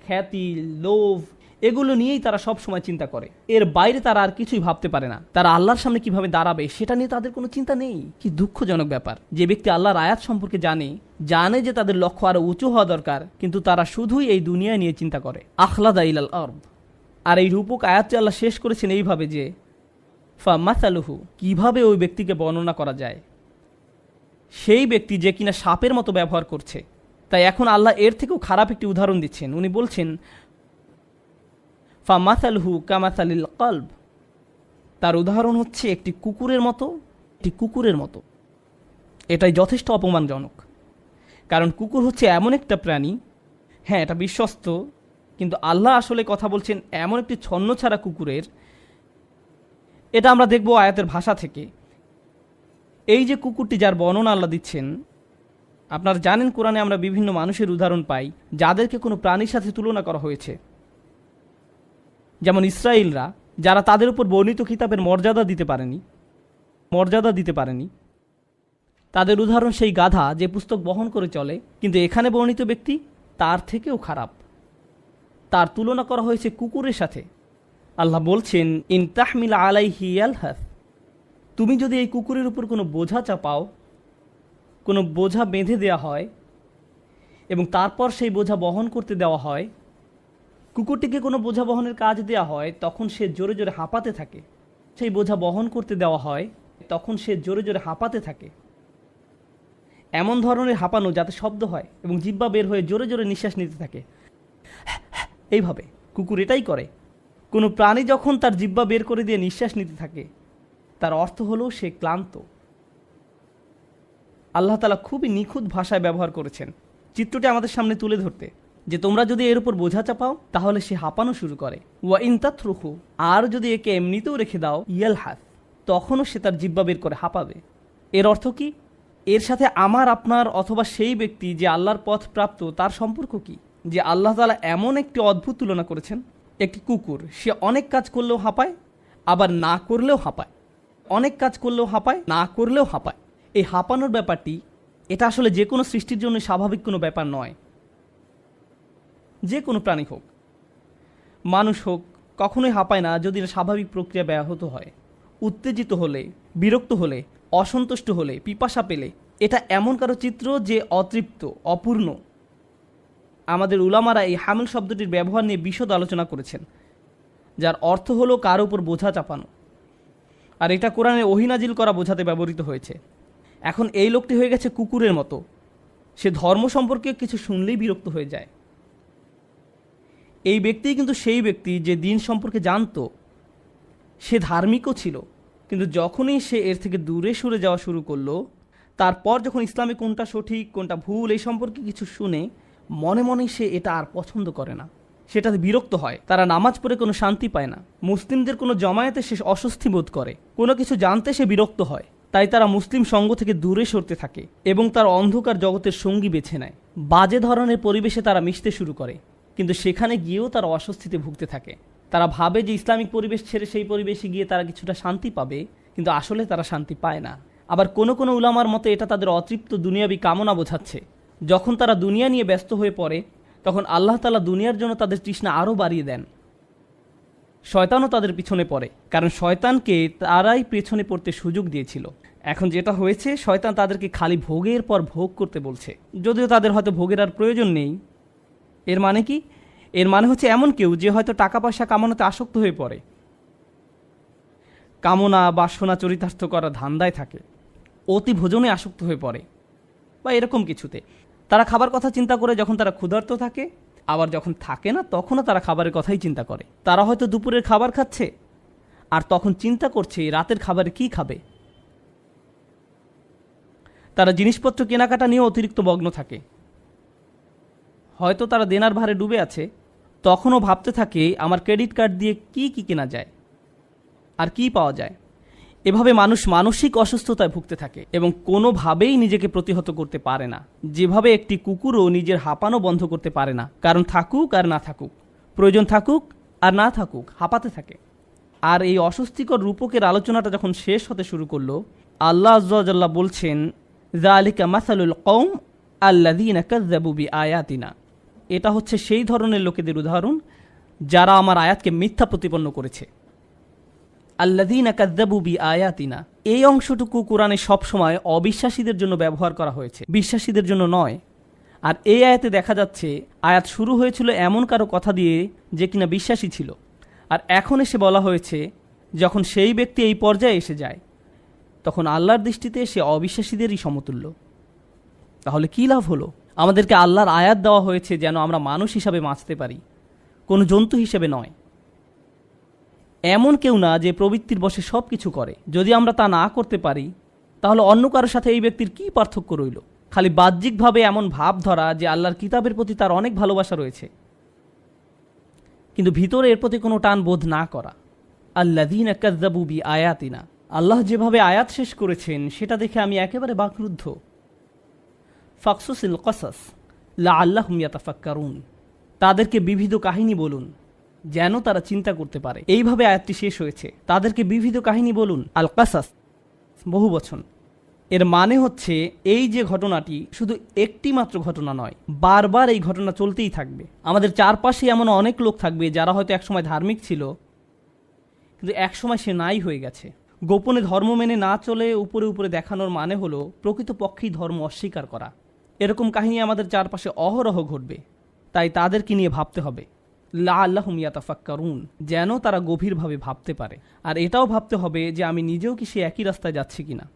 খ্যাতি, লোভ, এগুলো নিয়েই তারা সব সময় চিন্তা করে। এর বাইরে তারা আর কিছুই ভাবতে পারে না। তারা আল্লাহর সামনে কিভাবে দাঁড়াবে সেটা নিয়ে তাদের কোনো চিন্তা নেই। কি দুঃখজনক ব্যাপার। যে ব্যক্তি আল্লাহর আয়াত সম্পর্কে জানে যে তাদের লক্ষ্য আরো উঁচু হওয়া দরকার, কিন্তু তারা শুধুই এই দুনিয়া নিয়ে চিন্তা করে। আখলাদা ইলাল আরদ। আর এই রূপক আয়াতটি আল্লাহ শেষ করেছেন এইভাবে যে ফামাসালুহু, কিভাবে ওই ব্যক্তিকে বর্ণনা করা যায়, সেই ব্যক্তি যে কিনা সাপের মতো ব্যবহার করছে। তাই এখন আল্লাহ এর থেকেও খারাপ একটি উদাহরণ দিচ্ছেন। উনি বলছেন ফামাসালুহু কামাসালিল কলব, তার উদাহরণ হচ্ছে একটি কুকুরের মতো। এটাই যথেষ্ট অপমানজনক। কারণ কুকুর হচ্ছে এমন একটা প্রাণী, হ্যাঁ এটা বিশ্বস্ত, কিন্তু আল্লাহ আসলে কথা বলছেন এমন একটি ছন্নছাড়া কুকুরের। এটা আমরা দেখব আয়াতের ভাষা থেকে। এই যে কুকুরটি যার বর্ণনা আল্লাহ দিচ্ছেন, আপনারা জানেন কোরআনে আমরা বিভিন্ন মানুষের উদাহরণ পাই যাদেরকে কোনো প্রাণীর সাথে তুলনা করা হয়েছে। যেমন ইসরায়েলরা, যারা তাদের উপর বর্ণিত কিতাবের মর্যাদা দিতে পারেনি, তাদের উদাহরণ সেই গাধা যে পুস্তক বহন করে চলে, কিন্তু এখানে বর্ণিত ব্যক্তি তার থেকেও খারাপ। তার তুলনা করা হয়েছে কুকুরের সাথে। আল্লাহ বলছেন ইন তাহমিল আলাইহি ইয়ালহাস, তুমি যদি এই কুকুরের উপর কোনো বোঝা চাপাও, কোনো বোঝা বেঁধে দেওয়া হয় এবং তারপর সেই বোঝা বহন করতে দেওয়া হয়, কুকুরটিকে কোনো বোঝা বহনের কাজ দেওয়া হয়, তখন সে জোরে জোরে হাঁপাতে থাকে। সেই বোঝা বহন করতে দেওয়া হয়, তখন সে জোরে জোরে হাঁপাতে থাকে, এমন ধরনের হাঁপানো যাতে শব্দ হয় এবং জিহ্বা বের হয়ে জোরে জোরে নিঃশ্বাস নিতে থাকে। এইভাবে কুকুর এটাই করে। কোনো প্রাণী যখন তার জিহ্বা বের করে দিয়ে নিঃশ্বাস নিতে থাকে, তার অর্থ হলো সে ক্লান্ত। আল্লাহ তাআলা খুবই নিখুঁত ভাষায় ব্যবহার করেছেন চিত্রটি আমাদের সামনে তুলে ধরতে, যে তোমরা যদি এর উপর বোঝা চাপাও তাহলে সে হাঁপানো শুরু করে। ওয়া ইন তাতরুহু, আর যদি একে এমনিতেও রেখে দাও, ইয়ালহাস, তখনও সে তার জিহ্বা বের করে হাঁপাবে। এর অর্থ কি? এর সাথে আমার, আপনার অথবা সেই ব্যক্তি যে আল্লাহর পথ প্রাপ্ত তার সম্পর্ক কি? যে আল্লাহ তাআলা এমন একটি অদ্ভুত তুলনা করেছেন। একটি কুকুর, সে অনেক কাজ করলেও হাঁপায়, আবার না করলেও হাঁপায়। অনেক কাজ করলেও হাঁপায়, না করলেও হাঁপায়। এই হাঁপানোর ব্যাপারটি, এটা আসলে যে কোনো সৃষ্টির জন্য স্বাভাবিক কোনো ব্যাপার নয়। যে কোনো প্রাণী হোক, মানুষ হোক, কখনোই হাঁপায় না যদি স্বাভাবিক প্রক্রিয়া ব্যাহত হয়। উত্তেজিত হলে, বিরক্ত হলে, অসন্তুষ্ট হলে, পিপাসা পেলে, এটা এমন কারো চিত্র যে অতৃপ্ত, অপূর্ণ। আমাদের উলামারা এই হামিল শব্দটির ব্যবহার নিয়ে বিশদ আলোচনা করেছেন, যার অর্থ হলো কারো উপর বোঝা চাপানো। আর এটা কোরআনে ওহী নাজিল করা বোঝাতে ব্যবহৃত হয়েছে। এখন এই লোকটি হয়ে গেছে কুকুরের মতো। সে ধর্ম সম্পর্কে কিছু শুনলেই বিরক্ত হয়ে যায়। এই ব্যক্তিই কিন্তু সেই ব্যক্তি যে দিন সম্পর্কে জানত, সে ধার্মিকও ছিল, কিন্তু যখনই সে এর থেকে দূরে সরে যাওয়া শুরু করলো, তারপর যখন ইসলামে কোনটা সঠিক কোনটা ভুল এই সম্পর্কে কিছু শুনে, মনে মনে সে এটা আর পছন্দ করে না, সেটাতে বিরক্ত হয়। তারা নামাজ পড়ে কোনো শান্তি পায় না। মুসলিমদের কোনো জমায়েতে সে অস্বস্তি বোধ করে। কোনো কিছু জানতে সে বিরক্ত হয়। তাই তারা মুসলিম সঙ্গ থেকে দূরে সরতে থাকে এবং তার অন্ধকার জগতের সঙ্গী বেছে নেয়। বাজে ধরনের পরিবেশে তারা মিশতে শুরু করে, কিন্তু সেখানে গিয়েও তারা অস্বস্তিতে ভুগতে থাকে। তারা ভাবে যে ইসলামিক পরিবেশ ছেড়ে সেই পরিবেশে গিয়ে তারা কিছুটা শান্তি পাবে, কিন্তু আসলে তারা শান্তি পায় না। আবার কোনো কোনো উলামার মতে এটা তাদের অতৃপ্ত দুনিয়াবি কামনা বোঝাচ্ছে। যখন তারা দুনিয়া নিয়ে ব্যস্ত হয়ে পড়ে, তখন আল্লাহ তাআলা দুনিয়ার জন্য তাদের তৃষ্ণা আরও বাড়িয়ে দেন। শয়তানও তাদের পিছনে পড়ে, কারণ শয়তানকে তারাই পেছনে পড়তে সুযোগ দিয়েছিল। এখন যেটা হয়েছে, শয়তান তাদেরকে খালি ভোগের পর ভোগ করতে বলছে, যদিও তাদের হয়তো ভোগের আর প্রয়োজন নেই। এর মানে কি? এর মানে হচ্ছে এমন কেউ যে হয়তো টাকা পয়সা কামানোতে আসক্ত হয়ে পড়ে, কামনা বাসনা চরিতার্থ করার ধান্দায় থাকে, অতি ভোজনে আসক্ত হয়ে পড়ে, বা এরকম কিছুতে। তারা খাবার কথা চিন্তা করে যখন তারা ক্ষুধার্ত থাকে, আবার যখন থাকে না তখনও তারা খাবারের কথাই চিন্তা করে। তারা হয়তো দুপুরের খাবার খাচ্ছে আর তখন চিন্তা করছে রাতের খাবারে কি খাবে। তারা জিনিসপত্র কেনাকাটা নিয়ে অতিরিক্ত মগ্ন থাকে। হয়তো তারা দেনার ভারে ডুবে আছে, তখনও ভাবতে থাকে আমার ক্রেডিট কার্ড দিয়ে কি কি কেনা যায় আর কি পাওয়া যায়। এভাবে মানুষ মানসিক অসুস্থতায় ভুগতে থাকে এবং কোনোভাবেই নিজেকে প্রতিহত করতে পারে না। যেভাবে একটি কুকুরও নিজের হাঁপানো বন্ধ করতে পারে না, কারণ থাকুক আর না থাকুক, প্রয়োজন থাকুক আর না থাকুক, হাঁপাতে থাকে। আর এই অস্বস্তিকর রূপকের আলোচনাটা যখন শেষ হতে শুরু করলো, আল্লাহ আযজা ওয়া জাল্লা বলছেন, যালিকা মাসালুল কওম আল্লাযীনা কাযযাবু বিআয়াতিনা। এটা হচ্ছে সেই ধরনের লোকেদের উদাহরণ যারা আমার আয়াতকে মিথ্যা প্রতিপন্ন করেছে। আল্লাযীনা কাযযাবু বিআয়াতিনা, এই অংশটুকু কোরআনে সবসময় অবিশ্বাসীদের জন্য ব্যবহার করা হয়েছে, বিশ্বাসীদের জন্য নয়। আর এই আয়াতে দেখা যাচ্ছে আয়াত শুরু হয়েছিল এমন কারো কথা দিয়ে যে কিনা বিশ্বাসী ছিল, আর এখন এসে বলা হয়েছে যখন সেই ব্যক্তি এই পর্যায়ে এসে যায় তখন আল্লাহর দৃষ্টিতে সে অবিশ্বাসীদেরই সমতুল্য। তাহলে কী লাভ হলো? আমাদেরকে আল্লাহর আয়াত দেওয়া হয়েছে যেন আমরা মানুষ হিসাবে বাঁচতে পারি, কোনো জন্তু হিসেবে নয়। এমন কেউ না যে প্রবৃত্তির বশে সব কিছু করে। যদি আমরা তা না করতে পারি তাহলে অন্য কারোর সাথে এই ব্যক্তির কী পার্থক্য রইল? খালি বাহ্যিকভাবে এমন ভাব ধরা যে আল্লাহর কিতাবের প্রতি তার অনেক ভালোবাসা রয়েছে, কিন্তু ভিতরে এর প্রতি কোনো টান বোধ না করা। আল্লাযীনা কাযযাবু বিআয়াতিনা, আল্লাহ যেভাবে আয়াত শেষ করেছেন সেটা দেখে আমি একেবারে বাকরুদ্ধ। ফাকসুসিল কসাস লাআল্লাহুম ইয়াতাফাক্কারুন, তাদেরকে বিবিধ কাহিনী বলুন যেন তারা চিন্তা করতে পারে। এইভাবে আয়াতটি শেষ হয়েছে, তাদেরকে বিবিধ কাহিনী বলুন। আল কাসাস বহুবচন, এর মানে হচ্ছে এই যে ঘটনাটি শুধু একটি মাত্র ঘটনা নয়, বারবার এই ঘটনা চলতেই থাকবে। আমাদের চারপাশে এমন অনেক লোক থাকবে যারা হয়তো একসময় ধার্মিক ছিল, কিন্তু একসময় সে নাই হয়ে গেছে। গোপনে ধর্ম মেনে না চলে উপরে উপরে দেখানোর মানে হলো প্রকৃতপক্ষেই ধর্ম অস্বীকার করা। এরকম কাহিনী আমাদের চারপাশে অহরহ ঘটবে, তাই তাদেরকে নিয়ে ভাবতে হবে। লাআল্লাহুম ইয়াতাফাক্কারুন, যেন তারা গভীরভাবে ভাবতে পারে। আর এটাও ভাবতে হবে যে আমি নিজেও কি সে একই রাস্তায় যাচ্ছি কিনা।